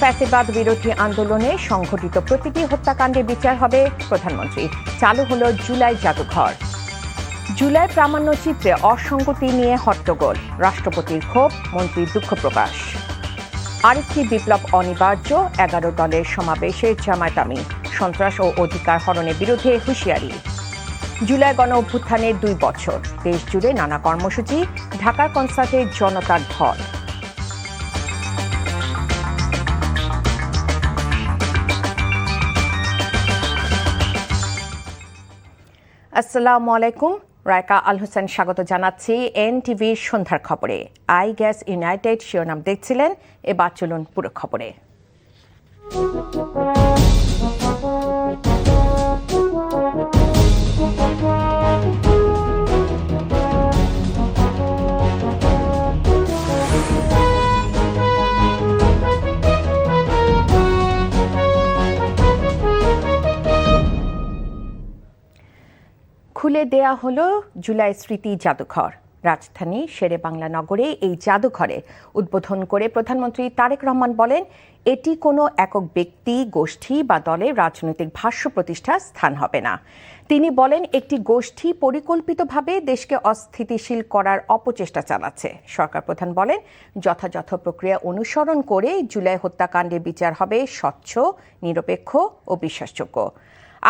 ফ্যাসিবাদ বিরোধী আন্দোলনে সংঘটিত প্রতিটি হত্যাকাণ্ডের বিচার হবে প্রধানমন্ত্রী। চালু হলো জুলাই জাদুঘর। জুলাই প্রামাণ্যচিত্রে অসঙ্গতি নিয়ে হট্টগোল, রাষ্ট্রপতির ক্ষোভ, মন্ত্রীর দুঃখ প্রকাশ। আরেকটি বিপ্লব অনিবার্য, 11 দলের সমাবেশে জামায়াত আমির। সন্ত্রাস ও অধিকার হরণের বিরুদ্ধে হুঁশিয়ারি। জুলাই গণ অভ্যুত্থানের 2 বছর, দেশ জুড়ে নানা কর্মসূচি, ঢাকার কনসার্টে জনতার ঢল। আসসালামু আলাইকুম, রায়কা আল হোসেন স্বাগত জানাচ্ছি এনটিভির সন্ধ্যার খবরে। আই গ্যাস ইউনাইটেড শিরোনাম দেখছিলেন, এবার চলুন পুরো খবরে। খুলে দেয়া হলো জুলাই স্মৃতি জাদুঘর। রাজধানী শেরেবাংলা নগরে এই জাদুঘরে উদ্বোধন করে প্রধানমন্ত্রী তারেক রহমান বলেন, এটি কোনো একক ব্যক্তি, গোষ্ঠী বা দলের রাজনৈতিক ভাষ্য প্রতিষ্ঠার স্থান হবে না। তিনি বলেন, একটি গোষ্ঠী পরিকল্পিতভাবে দেশকে অস্থিতিশীল করার অপচেষ্টা চালাচ্ছে। সরকার প্রধান বলেন, যথাযথ প্রক্রিয়া অনুসরণ করে জুলাই হত্যাকাণ্ডের বিচার হবে স্বচ্ছ, নিরপেক্ষ ও বিশ্বাসযোগ্য।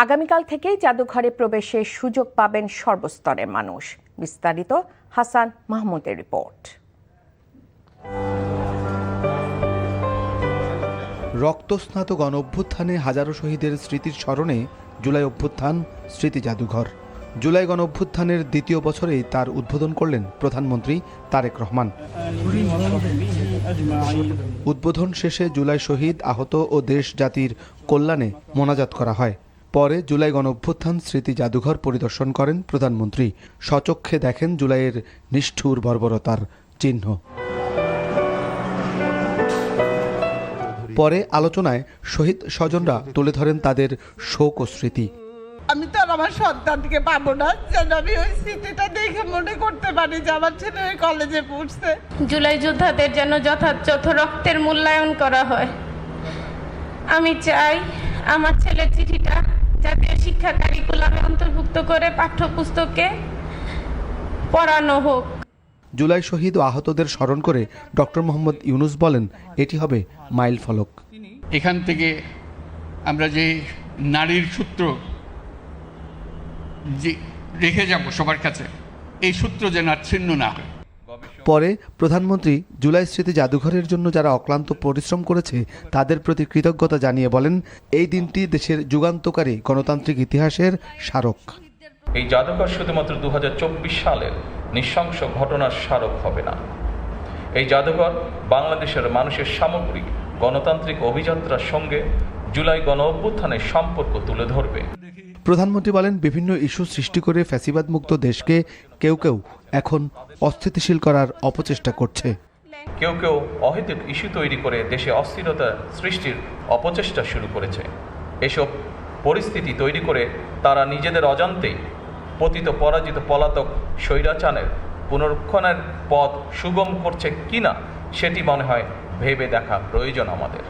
আগামীকাল থেকে জাদুঘরে প্রবেশের সুযোগ পাবেন সর্বস্তরের মানুষ। বিস্তারিত হাসান মাহমুদের রিপোর্ট। রক্তস্নাত গণ অভ্যুত্থানে হাজারো শহীদের স্মৃতির স্মরণে জুলাই অভ্যুত্থান স্মৃতি জাদুঘর। জুলাই গণ অভ্যুত্থানের 2য় বছরেই তার উদ্বোধন করলেন প্রধানমন্ত্রী তারেক রহমান। উদ্বোধন শেষে জুলাই শহীদ, আহত ও দেশ জাতির কল্যাণে মোনাজাত করা হয়। পরে জুলাই গণ অভ্যুত্থান স্মৃতি জাদুঘর পরিদর্শন করেন প্রধানমন্ত্রী। স্বচক্ষে দেখেন জুলাইয়ের নিষ্ঠুর বর্বরতার চিহ্ন। পরে আলোচনায় শহীদ স্বজনরা তুলে ধরেন তাদের শোক ও স্মৃতি। আমি তো আমার সন্তানকে পাবো না, যেন আমি ওই স্মৃতিটা দেখে মনে করতে পারি যে আমার ছেলে কলেজে পড়ছে। জুলাই যোদ্ধাদের যেন যথাযথ রক্তের মূল্যায়ন করা হয়। আমি চাই আমার ছেলের চিঠিটা জাতীয় শিক্ষা কারিকুলামে অন্তর্ভুক্ত করে পাঠ্যপুস্তকে পড়ানো হোক। জুলাই শহীদ ও আহতদের স্মরণ করে ডক্টর মোহাম্মদ ইউনুস বলেন, এটি হবে মাইল ফলক। এখান থেকে আমরা যে নারীর সূত্র যে রেখে যাব সবার কাছে, এই সূত্র যেন আর ছিন্ন না হয়। পরে প্রধানমন্ত্রী জুলাই স্মৃতি জাদুঘরের জন্য যারা অক্লান্ত পরিশ্রম করেছে তাদের প্রতি কৃতজ্ঞতা জানিয়ে বলেন, এই দিনটি দেশের যুগান্তকারী গণতান্ত্রিক ইতিহাসের স্মারক। এই জাদুঘর শুধুমাত্র 2024 সালের নৃশংস ঘটনার স্মারক হবে না। এই জাদুঘর বাংলাদেশের মানুষের সামগ্রিক গণতান্ত্রিক অভিযাত্রার সঙ্গে জুলাই গণ অভ্যুত্থানের সম্পর্ক তুলে ধরবে। প্রধানমন্ত্রী বলেন, বিভিন্ন ইস্যু সৃষ্টি করে ফ্যাসিবাদ মুক্ত দেশকে কেউ কেউ এখন অস্থিতিশীল করার অপচেষ্টা করছে। কেউ কেউ অহেতুক ইস্যু তৈরি করে দেশে অস্থিরতা সৃষ্টির অপচেষ্টা শুরু করেছে। এসব পরিস্থিতি তৈরি করে তারা নিজেদের অজান্তেই পতিত পরাজিত পলাতক স্বৈরাচারের পুনরুত্থানের পথ সুগম করছে কিনা সেটি মনে হয় ভেবে দেখা প্রয়োজন আমাদের।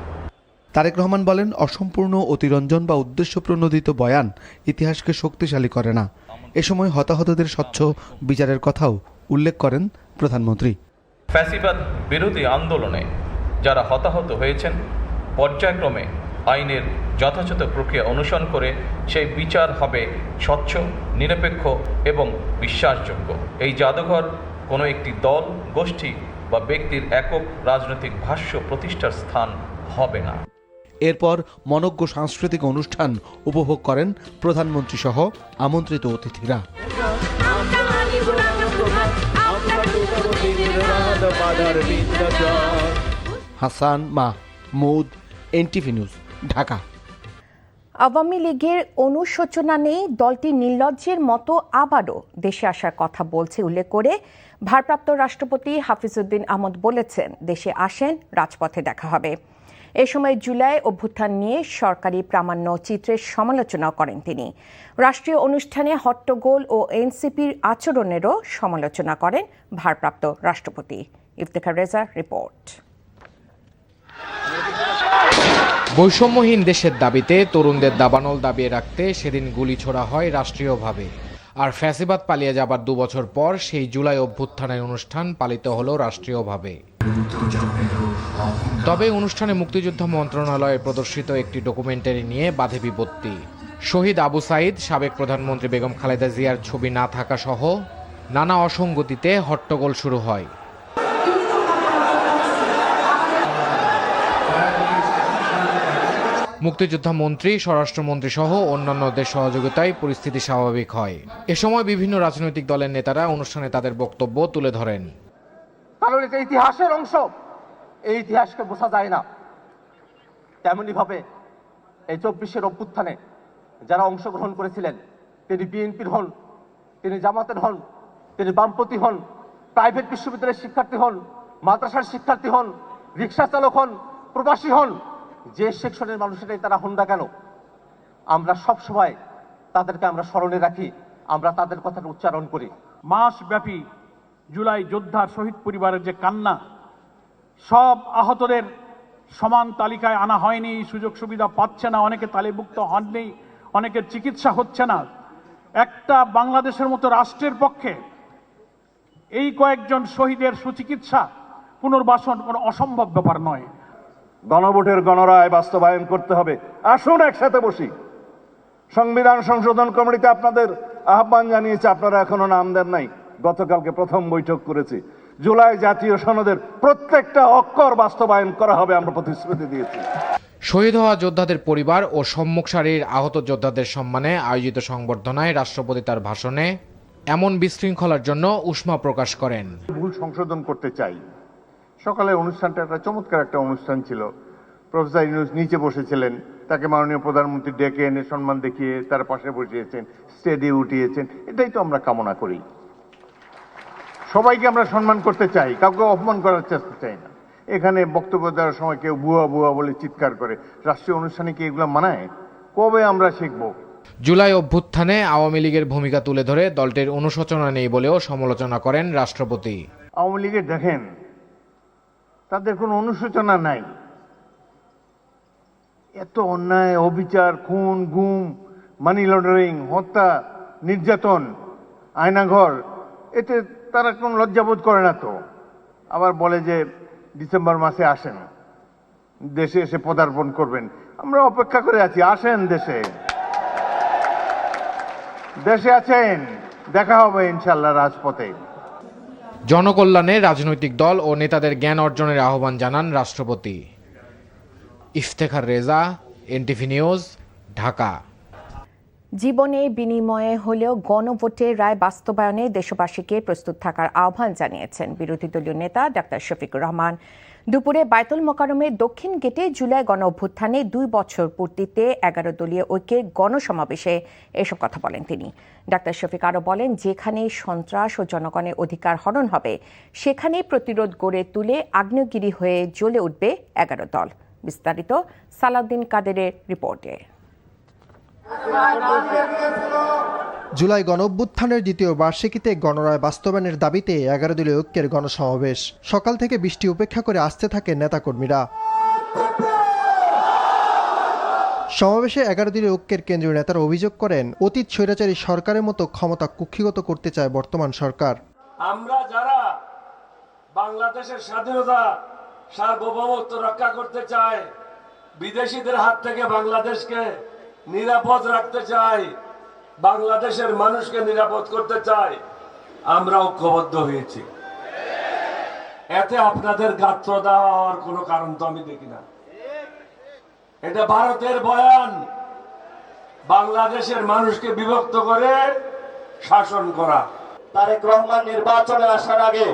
তারেক রহমান বলেন, অসম্পূর্ণ, অতিরঞ্জন বা উদ্দেশ্যপ্রণোদিত বয়ান ইতিহাসকে শক্তিশালী করে না। এ সময় হতাহতদের স্বচ্ছ বিচারের কথাও উল্লেখ করেন প্রধানমন্ত্রী। ফ্যাসিবাদ বিরোধী আন্দোলনে যারা হতাহত হয়েছেন, পর্যায়ক্রমে আইনের যথাযথ প্রক্রিয়া অনুসরণ করে সেই বিচার হবে স্বচ্ছ, নিরপেক্ষ এবং বিশ্বাসযোগ্য। এই জাদুঘর কোনো একটি দল, গোষ্ঠী বা ব্যক্তির একক রাজনৈতিক ভাষ্য প্রতিষ্ঠার স্থান হবে না। এরপর মনোজ্ঞ সাংস্কৃতিক অনুষ্ঠান উপভোগ করেন প্রধানমন্ত্রী সহ আমন্ত্রিত অতিথিরা। Hasan Mahmud, NTV news, Dhaka. আওয়ামী লীগের অনুশোচনা নেই, দলটি নির্লজ্জের মতো আবারও দেশে আসার কথা বলছে উল্লেখ করে ভারপ্রাপ্ত রাষ্ট্রপতি হাফিজউদ্দিন আহমদ বলেছেন, দেশে আসেন, রাজপথে দেখা হবে। এ সময় জুলাই অভ্যুত্থান নিয়ে সরকারি প্রামাণ্য চিত্রের সমালোচনা করেন তিনি। রাষ্ট্রীয় অনুষ্ঠানে হট্টগোল ও এনসিপির আচরণেরও সমালোচনা করেন ভারপ্রাপ্ত রাষ্ট্রপতি। ইফতেখার রেজার রিপোর্ট। বৈষম্যহীন দেশের দাবিতে তরুণদের দাবানল দাবিয়ে রাখতে সেদিন গুলি ছোড়া হয় রাষ্ট্রীয়ভাবে। আর ফ্যাসিবাদ পালিয়ে যাবার 2 বছর পর সেই জুলাই অভ্যুত্থানের অনুষ্ঠান পালিত হলো রাষ্ট্রীয়ভাবে। তবে অনুষ্ঠানে মুক্তিযুদ্ধ মন্ত্রণালয়ে প্রদর্শিত একটি ডকুমেন্টারি নিয়ে বাধে বিপত্তি। শহীদ আবু সাইদ, সাবেক প্রধানমন্ত্রী বেগম খালেদা জিয়ার ছবি না থাকা সহ নানা অসঙ্গতিতে হট্টগোল শুরু হয়। মুক্তিযোদ্ধা মন্ত্রী, স্বরাষ্ট্রমন্ত্রী সহ অন্যান্যদের সহযোগিতায় পরিস্থিতি স্বাভাবিক হয়। এ সময় বিভিন্ন রাজনৈতিক দলের নেতারা অনুষ্ঠানে তাদের বক্তব্য তুলে ধরেন। কারণ এটা ইতিহাসের অংশ, এই ইতিহাসকে বোঝা যায় না। তেমনি ভাবে এই 24-এর অভ্যুত্থানে যারা অংশগ্রহণ করেছিলেন, তিনি বিএনপির হন, তিনি জামাতের হন, তিনি বামপন্থী হন, প্রাইভেট বিশ্ববিদ্যালয়ের শিক্ষার্থী হন, মাদ্রাসার শিক্ষার্থী হন, রিক্সা চালক হন, প্রবাসী হন, যে সেকশনের মানুষেরাই তারা হন না কেন, আমরা সব সময় তাদেরকে আমরা স্মরণে রাখি, আমরা তাদের কথাটা উচ্চারণ করি। মাসব্যাপী জুলাই যোদ্ধার শহীদ পরিবারের যে কান্না, সব আহতদের সমান তালিকায় আনা হয়নি, সুযোগ সুবিধা পাচ্ছে না, অনেকে তালিভুক্ত হননি, অনেকের চিকিৎসা হচ্ছে না। একটা বাংলাদেশের মতো রাষ্ট্রের পক্ষে এই কয়েকজন শহীদের সুচিকিৎসা, পুনর্বাসন কোনো অসম্ভব ব্যাপার নয়। গণভোটের গণরায় বাস্তবায়ন করতে হবে। আসুন একসাথে বসি। সংবিধান সংশোধন কমিটিতে আপনাদের আহ্বান জানিয়েছে, আপনারা এখনো নাম দেন নাই। গতকালকে প্রথম বৈঠক করেছি। জুলাই জাতীয় সনদের প্রত্যেকটা অক্ষর বাস্তবায়ন করা হবে, আমরা প্রতিশ্রুতি দিয়েছি। শহীদ হওয়া যোদ্ধাদের পরিবার ও সম্মুখ সারির আহত যোদ্ধাদের সম্মানে আয়োজিত সংবর্ধনায় রাষ্ট্রপতি তার ভাষণে এমন বিশৃঙ্খলার জন্য উষ্মা প্রকাশ করেন। ভুল সংশোধন করতে চাই। সকালে অনুষ্ঠানটা একটা চমৎকার একটা অনুষ্ঠান ছিল। প্রফেসর ইউনূস নিচে বসেছিলেন, তাকে মাননীয় প্রধানমন্ত্রী ডেকে এনে সম্মান দেখিয়ে তার পাশে বসিয়েছেন, স্টেজে উঠিয়েছেন। এটাই তো আমরা কামনা করি। সবাইকে আমরা সম্মান করতে চাই, কাউকে অপমান করার চেষ্টা চাই না। এখানে বক্তব্য দেওয়ার সময় কেউ বুয়া বুয়া বলে চিৎকার করে, রাষ্ট্রীয় অনুষ্ঠানে কি এগুলো মানায়? কবে আমরা শিখব? জুলাই অভ্যুত্থানে আওয়ামী লীগের ভূমিকা তুলে ধরে দলটির অনুশোচনা নেই বলেও সমালোচনা করেন রাষ্ট্রপতি। আওয়ামী লীগের দেখেন, তাদের কোনো অনুশোচনা নাই। এত অন্যায়, অবিচার, খুন, গুম, মানি লন্ডারিং, হত্যা, নির্যাতন, আয়নাঘর, এতে তারা কোনো লজ্জাবোধ করে না তো। আবার বলে যে ডিসেম্বর মাসে আসেন, দেশে এসে পদার্পণ করবেন। আমরা অপেক্ষা করে আছি, আসেন দেশে। দেশে আছেন, দেখা হবে ইনশাল্লাহ রাজপথে। জনকল্যাণে রাজনৈতিক দল ও নেতাদের জ্ঞান অর্জনের আহ্বান জানান রাষ্ট্রপতি। Iftekhar Reza, NTV news, Dhaka. জীবনে বিনিময়ে হলেও গণভোটের রায় বাস্তবায়নে দেশবাসীকে প্রস্তুত থাকার আহ্বান জানিয়েছেন বিরোধী দলীয় নেতা ডাক্তার শফিকুর রহমান। দুপুরে বায়তুল মোকাররমের দক্ষিণ গেটে জুলাই গণ অভ্যুত্থানে 2 বছর পূর্তিতে 11 দলীয় ঐক্যের গণসমাবেশে এসব কথা বলেন তিনি। ডাক্তার শফিক আরও বলেন, যেখানেই সন্ত্রাস ও জনগণের অধিকার হরণ হবে, সেখানেই প্রতিরোধ গড়ে তুলে আগ্নেয়গিরি হয়ে জ্বলে উঠবে 11 দল। বিস্তারিত সালাউদ্দিন কাদেরের রিপোর্টে। জুলাই গণঅভ্যুত্থানের দ্বিতীয় বার্ষিকীতে গণরায় বাস্তবায়নের দাবিতে 11 দলীয় ঐক্যের গণসমাবেশ। সকাল থেকে বৃষ্টি উপেক্ষা করে আসতে থাকে নেতাকর্মীরা। সমাবেশে 11 দলীয় ঐক্যের কেন্দ্রীয় নেতারা অভিযোগ করেন, অতীত স্বৈরাচারী সরকারের মতো ক্ষমতা কুক্ষিগত করতে চায় বর্তমান সরকার। আমরা যারা বাংলাদেশের স্বাধীনতা সার্বভৌমত্ব রক্ষা করতে চাই, বিদেশিদের হাত থেকে বাংলাদেশকে নিরাপদ রাখতে চাই, বাংলাদেশের মানুষকে নিরাপদ করতে চাই, আমরা ঐক্যবদ্ধ হয়েছি। এতে আপনাদের গাত্র দেওয়ার কোনো কারণ তো আমি দেখি না। এটা ভারতের বয়ান, বাংলাদেশের মানুষকে বিভক্ত করে শাসন করা। তারেক রহমান নির্বাচনে আসার আগে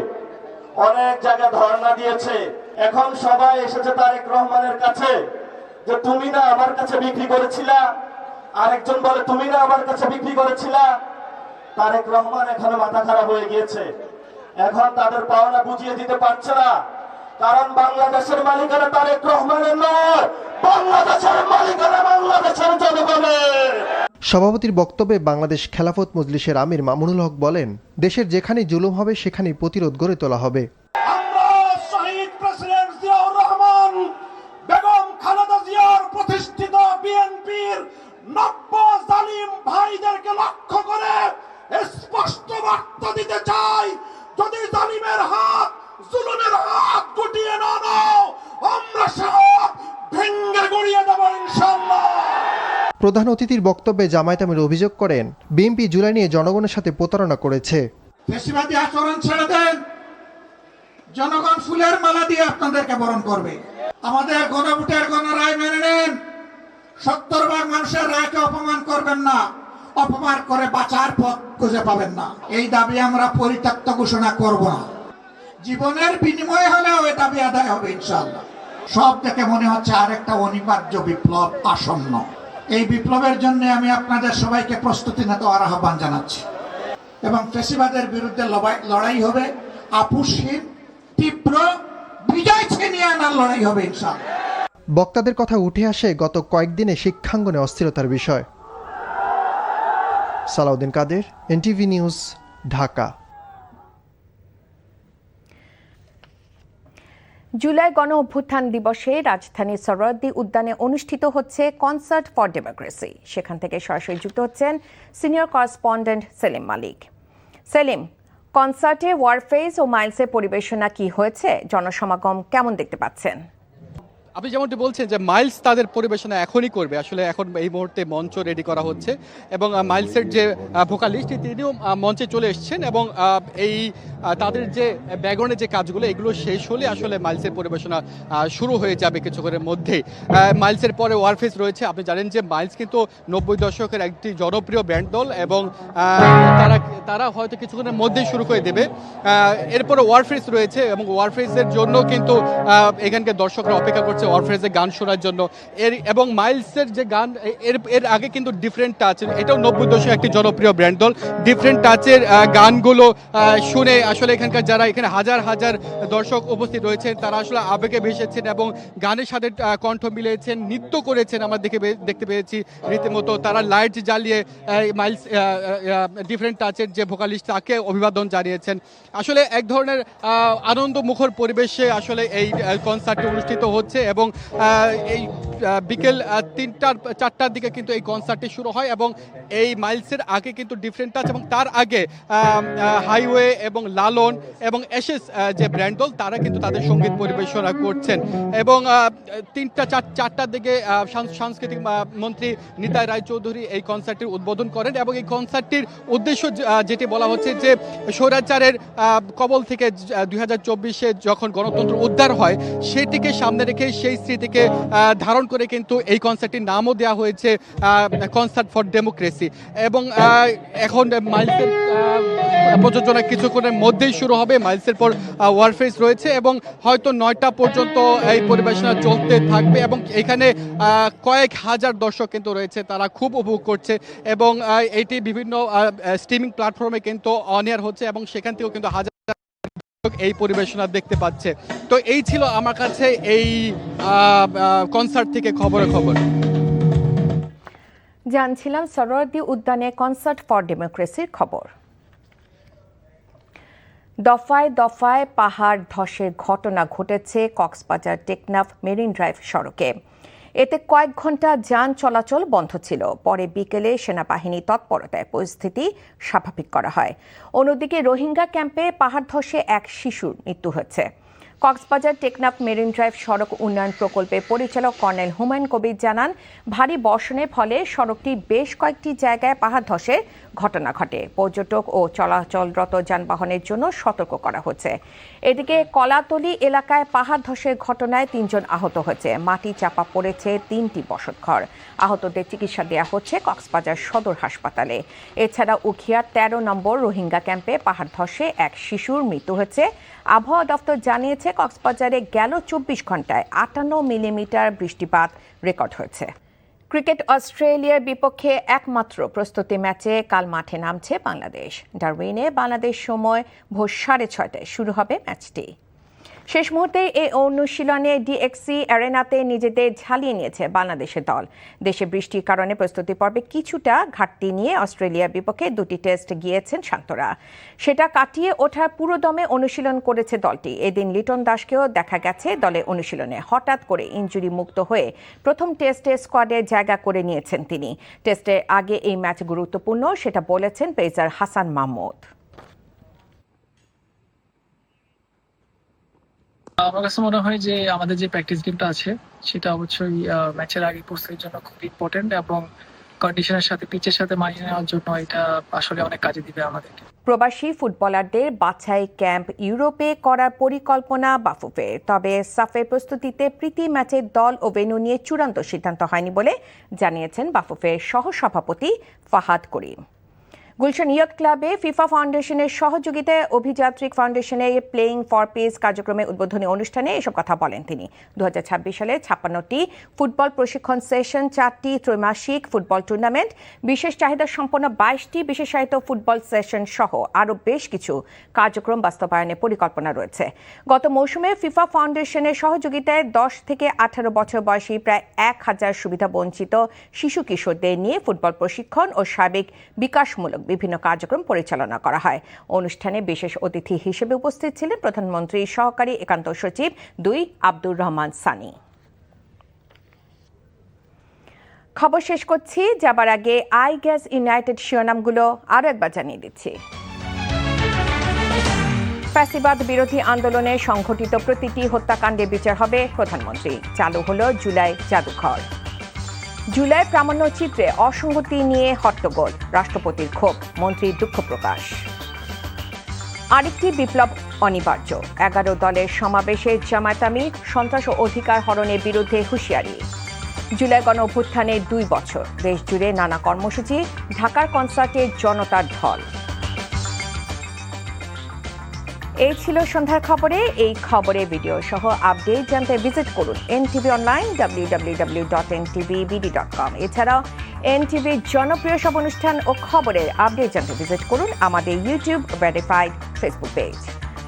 অনেক জায়গায় ধর্ণা দিয়েছে। এখন সবাই এসেছে তারেক রহমানের কাছে যে তুমি না আমার কাছে বিক্রি করেছিলা, আরেকজন বলে তুমি না আমার কাছে বিক্রি করেছিলা। তারেক রহমান এখানে মাথা খারাপ হয়ে গিয়েছে, এখন তাদের পাওনা বুঝিয়ে দিতে পারছে না। কারণ বাংলাদেশের মালিকানা তারেক রহমানের নয়, বাংলাদেশের মালিকানা বাংলাদেশের জনগণের। সভাপতির বক্তব্যে বাংলাদেশ খেলাফত মজলিসের আমির মামুনুল হক বলেন, দেশের যেখানে জুলুম হবে সেখানেই প্রতিরোধ গড়ে তোলা হবে। আমরা শহীদ প্রেসিডেন্ট জিয়াউর রহমান, বেগম খালেদা জিয়ার বার্তা দিতে চাই, যদি জালিমের হাত, জুলুমের হাত গুটিয়ে না নাও, আমরা সব ভেঙ্গে গড়িয়ে দেব ইনশাআল্লাহ। প্রধান অতিথির বক্তব্যে জামায়াত আমির অভিযোগ করেন, বিএনপি জুলাই নিয়ে জনগণের সাথে প্রতারণা করেছে। ফ্যাসিবাদী আচরণ ছেড়ে দেন, জনগণ ফুলের মালা দিয়ে আপনাদেরকে বরণ করবে। আমাদের গণভোটের গণরায় মেনে নেন। 70 ভাগ মানুষের রায়কে অপমান করবেন না, অপমান করে বাঁচার পথ খুঁজে পাবেন না। এই দাবি আমরা পরিত্যক্ত ঘোষণা করব না। জীবনের বিনিময়ে হলেও এই দাবি আদায় হবে ইনশাআল্লাহ। সব দেখে মনে হচ্ছে আরেকটা অনিবার্য বিপ্লব আসন্ন। এই বিপ্লবের জন্য আমি আপনাদের সবাইকে প্রস্তুতি নিতে আহ্বান জানাচ্ছি এবং ফ্যাসিবাদের বিরুদ্ধে লড়াই হবে আপোষহীন, তীব্র, বিজয় ছিনিয়ে আনার লড়াই হবে ইনশাআল্লাহ। বক্তাদের কথা উঠে আসে গত কয়েকদিনে শিক্ষাঙ্গনে অস্থিরতার বিষয়। সালাউদ্দিন কাদের, এনটিভি নিউজ, ঢাকা। জুলাই গণ অভ্যুত্থান দিবসে রাজধানীর সরোয়ার্দী উদ্যানে অনুষ্ঠিত হচ্ছে কনসার্ট ফর ডেমোক্রেসি। সেখান থেকে সরাসরি যুক্ত হচ্ছেন সিনিয়র করেসপন্ডেন্ট সেলিম মালিক। সেলিম, কনসার্টে ওয়ারফেজ ও মাইলসের পরিবেশনা কি হয়েছে, জনসমাগম কেমন দেখতে পাচ্ছেন? আপনি যেমনটি বলছেন যে মাইলস তাদের পরিবেশনা এখনই করবে, আসলে এখন এই মুহূর্তে মঞ্চ রেডি করা হচ্ছে এবং মাইলসের যে ভোকালিস্ট তিনিও মঞ্চে চলে এসেছেন এবং এই তাদের যে ব্যাকগ্রাউন্ডের যে কাজগুলো এগুলো শেষ হলে আসলে মাইলসের পরিবেশনা শুরু হয়ে যাবে কিছুক্ষণের মধ্যেই। মাইলসের পরে ওয়ারফেজ রয়েছে। আপনি জানেন যে মাইলস কিন্তু 90 দশকের একটি জনপ্রিয় ব্যান্ড দল এবং তারা হয়তো কিছুক্ষণের মধ্যেই শুরু করে দেবে। এরপরে ওয়ারফেজ রয়েছে এবং ওয়ারফেজের জন্য কিন্তু এখানকার দর্শকরা অপেক্ষা করছে ওয়ারফেজের গান শোনার জন্য। এবং মাইলসের যে গান এর আগে কিন্তু ডিফারেন্ট টাচ, এটাও 90 দশকের একটি জনপ্রিয় ব্যান্ড দল। ডিফারেন্ট টাচের গানগুলো শুনে আসলে এখানকার যারা এখানে হাজার হাজার দর্শক উপস্থিত রয়েছেন তারা আসলে আবেগে ভেসেছেন এবং গানের সাথে কণ্ঠ মিলিয়েছেন, নৃত্য করেছেন। আমরা দেখতে পেয়েছি রীতিমতো তারা লাইট জ্বালিয়ে মাইলস ডিফারেন্ট টাচের যে ভোকালিস্ট তাকে অভিবাদন জানিয়েছেন। আসলে এক ধরনের আনন্দমুখর পরিবেশে আসলে এই কনসার্টটি অনুষ্ঠিত হচ্ছে এবং এই বিকেল 3-4টার দিকে কিন্তু এই কনসার্টটি শুরু হয় এবং এই মাইলসের আগে কিন্তু ডিফারেন্ট টাচ এবং তার আগে হাইওয়ে এবং লালন এবং এসএস যে ব্র্যান্ড দল তারা কিন্তু তাদের সঙ্গীত পরিবেশনা করছেন এবং 3-4টার দিকে সাংস্কৃতিক মন্ত্রী নিতাই রায়চৌধুরী এই কনসার্টটির উদ্বোধন করেন এবং এই কনসার্টটির উদ্দেশ্য যেটি বলা হচ্ছে যে স্বৈরাচারের কবল থেকে 2024-এ যখন গণতন্ত্র উদ্ধার হয় সেটিকে সামনে রেখে সেই স্মৃতিকে ধারণ করে কিন্তু এই কনসার্টটির নামও দেওয়া হয়েছে কনসার্ট ফর ডেমোক্রেসি এবং এখন মাইলসের প্রযোজনা কিছুক্ষণের মধ্যেই শুরু হবে। মাইলসের পর ওয়ারফেজ রয়েছে এবং হয়তো 9টা পর্যন্ত এই পরিবেশনা চলতে থাকবে এবং এখানে কয়েক হাজার দর্শক কিন্তু রয়েছে, তারা খুব উপভোগ করছে এবং এটি বিভিন্ন স্ট্রিমিং প্ল্যাটফর্মে কিন্তু অন এয়ার হচ্ছে এবং সেখান থেকেও কিন্তু হাজার এই পরিবেশনা দেখতে পাচ্ছে। তো এই ছিল আমার কাছে এই কনসার্ট থেকে খবর। জানছিলাম সরোয়ার্দী উদ্যানে কনসার্ট ফর ডেমোক্রেসির খবর। দফায় দফায় পাহাড় ধসের ঘটনা ঘটেছে কক্সবাজার টেকনাফ মেরিন ড্রাইভ সড়কে। এতে কয়েক ঘন্টা যান চলাচল বন্ধ ছিল। পরে বিকেলে সেনাবাহিনী তৎপরতায় পরিস্থিতি স্বাভাবিক করা হয়। অন্যদিকে রোহিঙ্গা ক্যাম্পে পাহাড় ধসে এক শিশুর মৃত্যু হয়েছে। কক্সবাজার টেকনাফ মেরিন ড্রাইভ সড়ক উন্নয়ন প্রকল্পের পরিচালক কর্নেল হুমায়ুন কবির জানান, ভারী বর্ষণের ফলে সড়কটি বেশ কয়েকটি জায়গায় পাহাড় ধসের ঘটনা ঘটে। পর্যটক ও চলাচলরত যানবাহনের জন্য সতর্ক করা হচ্ছে। এদিকে কলাতলি এলাকায় পাহাড় ধসের ঘটনায় 3 জন আহত হয়েছে। মাটি চাপা পড়েছে 3টি বসতঘর। আহতদের চিকিৎসা দেওয়া হচ্ছে কক্সবাজার সদর হাসপাতালে। এছাড়া উখিয়ার 13 নম্বর রোহিঙ্গা ক্যাম্পে পাহাড় ধসে এক শিশুর মৃত্যু হয়েছে। আবহাওয়া দপ্তর জানিয়েছে কক্সবাজারে গেল 24 ঘন্টায় 58 মিলিমিটার বৃষ্টিপাত রেকর্ড হয়েছে। ক্রিকেট অস্ট্রেলিয়ার বিপক্ষে একমাত্র প্রস্তুতি ম্যাচে কাল মাঠে নামছে বাংলাদেশ। ডারউইনে বাংলাদেশ সময় ভোর 6:30টায় শুরু হবে ম্যাচটি। শেষ মুহূর্তে এই অনুশীলনে ডিএক্সি অ্যারেনাতে নিজেদের ঝালিয়ে নিয়েছে বাংলাদেশের দল। দেশে বৃষ্টির কারণে প্রস্তুতি পর্বে কিছুটা ঘাটতি নিয়ে অস্ট্রেলিয়ার বিপক্ষে 2টি টেস্ট গিয়েছেন শান্তরা। সেটা কাটিয়ে ওঠার পুরোদমে অনুশীলন করেছে দলটি। এদিন লিটন দাসকেও দেখা গেছে দলে অনুশীলনে। হঠাৎ করে ইনজুরি মুক্ত হয়ে প্রথম টেস্টে স্কোয়াডে জায়গা করে নিয়েছেন তিনি। টেস্টের আগে এই ম্যাচ গুরুত্বপূর্ণ, সেটা বলেছেন পেসার হাসান মাহমুদ। আমার কাছে মনে হয় যে আমাদের যে প্র্যাকটিস গেমটা আছে সেটা অবশ্যই ম্যাচের আগে প্রস্তুতির জন্য খুব ইম্পর্টেন্ট এবং কন্ডিশনের সাথে পিচের সাথে মানিয়ে নেওয়ার জন্য এটা আসলে অনেক কাজে দিবে আমাদেরকে। প্রবাসী ফুটবলারদের বাছাই ক্যাম্প ইউরোপে করার পরিকল্পনা বাফুফের, তবে সাফের প্রস্তুতিতে প্রীতি ম্যাচের দল ও ভেন্যু নিয়ে চূড়ান্ত সিদ্ধান্ত হয়নি বলে জানিয়েছেন বাফুফের সহসভাপতি ফাহাদ করিম। গুলশান ইয়ুথ ক্লাবে ফিফা ফাউন্ডেশনের সহযোগিতায় অভিযাত্রিক ফাউন্ডেশনের প্লেইং ফর পিস কার্যক্রমে উদ্বোধনী অনুষ্ঠানে এসব কথা বলেন তিনি। 2026 সালে 56টি ফুটবল প্রশিক্ষণ সেশন, 4টি ত্রৈমাসিক ফুটবল টুর্নামেন্ট, বিশেষ চাহিদা সম্পন্ন 22টি বিশেষায়িত ফুটবল সেশন সহ আরও বেশ কিছু কার্যক্রম বাস্তবায়নের পরিকল্পনা রয়েছে। গত মৌসুমে ফিফা ফাউন্ডেশনের সহযোগিতায় 10 থেকে 18 বছর বয়সী প্রায় 1000 সুবিধা বঞ্চিত শিশু কিশোরদের নিয়ে ফুটবল প্রশিক্ষণ ও সার্বিক বিকাশমূলক বিভিন্ন কার্যক্রম পরিচালনা করা হয়। অনুষ্ঠানে বিশেষ অতিথি হিসেবে উপস্থিত ছিলেন প্রধানমন্ত্রীর সহকারী একান্ত সচিব 2 আব্দুর রহমান সানি। খবর শেষ করছি, যাবার আগে আই গ্যাস ইউনাইটেড শিরোনামগুলো আরও একবার জানিয়ে দিচ্ছি। ফ্যাসিবাদ বিরোধী আন্দোলনে সংঘটিত প্রতিটি হত্যাকাণ্ডে বিচার হবে প্রধানমন্ত্রী। চালু হলো জুলাই জাদুঘর। জুলাই প্রামাণ্য চিত্রে অসঙ্গতি নিয়ে হট্টগোল, রাষ্ট্রপতির ক্ষোভ, মন্ত্রীর দুঃখ প্রকাশ। আরেকটি বিপ্লব অনিবার্য, 11 দলের সমাবেশে জামায়াত আমির, সন্ত্রাস ও অধিকার হরণের বিরুদ্ধে হুঁশিয়ারি। জুলাই গণ অভ্যুত্থানের 2 বছর, দেশ জুড়ে নানা কর্মসূচি, ঢাকার কনসার্টে জনতার ঢল। এই ছিল সন্ধ্যার খবরে। এই খবরের ভিডিও সহ আপডেট জানতে ভিজিট করুন NTV অনলাইন www.ntvbd.com। এছাড়াও NTVর জনপ্রিয় সব অনুষ্ঠান ও খবরের আপডেট জানতে ভিজিট করুন আমাদের ইউটিউব ভেরিফাইড ফেসবুক পেজ।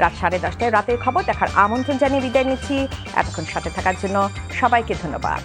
রাত 10:30টায় রাতের খবর দেখার আমন্ত্রণ জানিয়ে বিদায় নিচ্ছি। এতক্ষণ সাথে থাকার জন্য সবাইকে ধন্যবাদ।